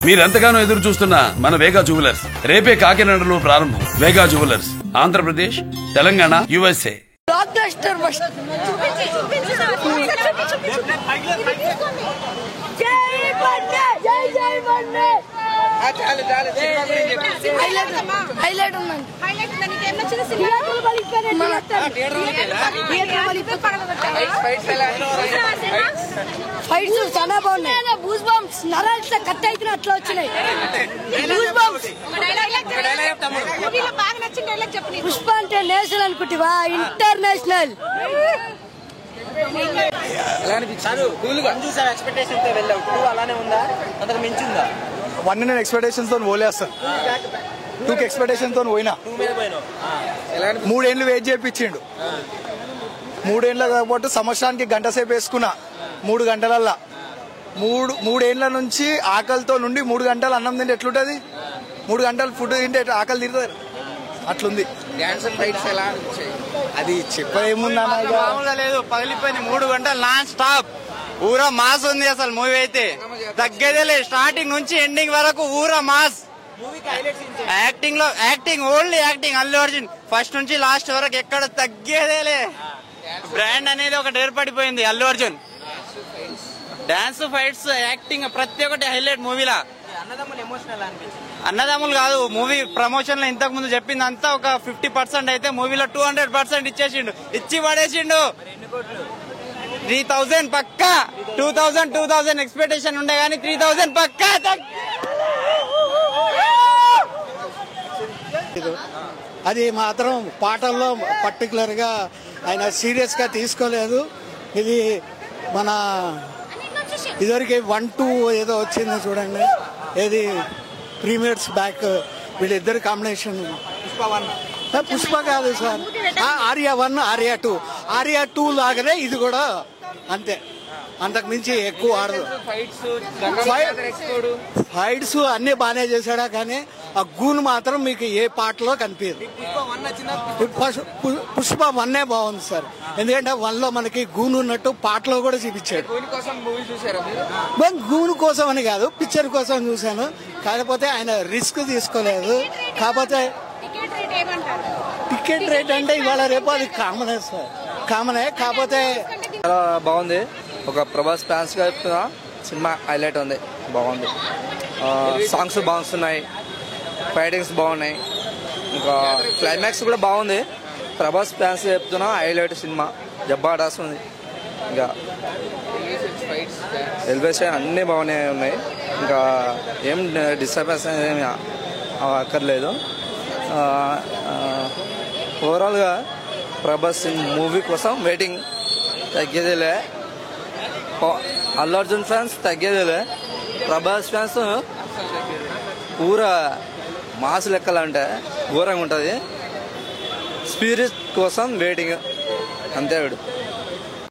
మీరెంతగానో ఎదురు చూస్తున్న మన వేగా జ్యువెలర్స్ రేపే కాకినాడలో ప్రారంభం. Vega jewellers, Andhra Pradesh, Telangana, USA. Fights చాలా బాగున్నాయి. బూస్ బాంబ్స్ నరాలు ఇట్లా కట్ అయితే అట్లా వచ్చినాయి. పుష్ప అంటే నేషనల్ అనుకుంటా, ఇంటర్నేషనల్. వన్ నేను ఎక్స్పెక్టేషన్స్ తో పోలేస్తాను, 2కి ఎక్స్పెక్టేషన్ తో పోయినా. 3 ఏళ్ళు వెయిట్ చేయించిండు. 3 ఏళ్ళ కాబట్టి సంవత్సరానికి గంట సేపు వేసుకున్నా. 3 గంటలల్లా 3 ఏళ్ల నుంచి ఆకలితో నుండి 3 గంటలు అన్నం తింటే ఎట్లుంటది? 3 గంటలు ఫుడ్ తింటే ఆకలి తింటారు, అట్లుంది. అది చెప్పేముందా లేదు, పగిలిపోయింది. 3 గంటలు నాన్ స్టాప్ ఊరా మాస్ ఉంది. అసలు మూవీ అయితే తగ్గేదే లేదు. స్టార్టింగ్ నుంచి ఎండింగ్ వరకు ఊరా mass. Acting only acting. Allu Arjun first నుంచి లాస్ట్ వరకు ఎక్కడ తగ్గేదేలే. బ్రాండ్ అనేది ఒకటి ఏర్పడిపోయింది Allu Arjun. Dance, fights, acting ప్రతి ఒక్కటి హైలైట్ మూవీలా. అన్నదమ్ములు కాదు, మూవీ ప్రమోషన్ లో ఇంతకు ముందు చెప్పింది అంతా ఒక 50% అయితే మూవీలో 200% ఇచ్చేసిండు, ఇచ్చి పడేసిండు. 3000 పక్కా. 2000 ఎక్స్పెక్టేషన్ ఉండే గానీ 3000 పక్కా. అది మాత్రం పాటల్లో పర్టికులర్ గా ఆయన సీరియస్ గా తీసుకోలేదు. ఇది మన ఇదివరకు 1-2 ఏదో వచ్చింది చూడండి, ఏది ప్రీమియర్స్ బ్యాక్ వీళ్ళిద్దరు కాంబినేషన్. పుష్ప కాదు సార్, ఆర్యా 1, ఆర్యా 2. ఆర్యా 2 లాగానే ఇది కూడా అంతే, అంతకు మించి ఎక్కువ ఆడదు. ఫైట్స్ అన్ని బాగానే చేశాడా, కానీ ఆ గూన్ మాత్రం మీకు ఏ పాటలో కనిపించదు. పుష్ప 1 బాగుంది సార్, ఎందుకంటే 1లో మనకి గూన్ ఉన్నట్టు పాటలో కూడా చూపించాడు. గూన్ కోసం అని కాదు, పిక్చర్ కోసం చూశాను. కాకపోతే ఆయన రిస్క్ తీసుకోలేదు. కాకపోతే టికెట్ రేట్ అంటే ఇవాళ రేపు అది కామనే సార్, కామనే. కాకపోతే చాలా బాగుంది. ఒక ప్రభాస్ ఫ్యాన్స్ గా చెప్తున్నా, సినిమా హైలైట్ ఉంది, బాగుంది. సాంగ్స్ బాగున్నాయి, ఫైటింగ్స్ బాగున్నాయి, ఇంకా క్లైమాక్స్ కూడా బాగుంది. ప్రభాస్ ఫ్యాన్స్ చెప్తున్నా, హైలైట్ సినిమా, జబర్దస్త్ ఉంది. ఇంకా ఎలివేషన్ అన్నీ బాగానే ఉన్నాయి. ఇంకా ఏం డిస్టర్బెన్స్ ఏమి అక్కర్లేదు. ఓవరాల్గా ప్రభాస్ మూవీ కోసం వెయిటింగ్. తగ్గేదేలే. అల్లు అర్జున్ ఫ్యాన్స్ తగ్గేదేలే. ప్రభాస్ ఫ్యాన్స్ పూరా మాస్ లెక్కలంటే ఘోరంగా ఉంటుంది. స్పిరిట్ కోసం వెయిటింగ్ అంతే.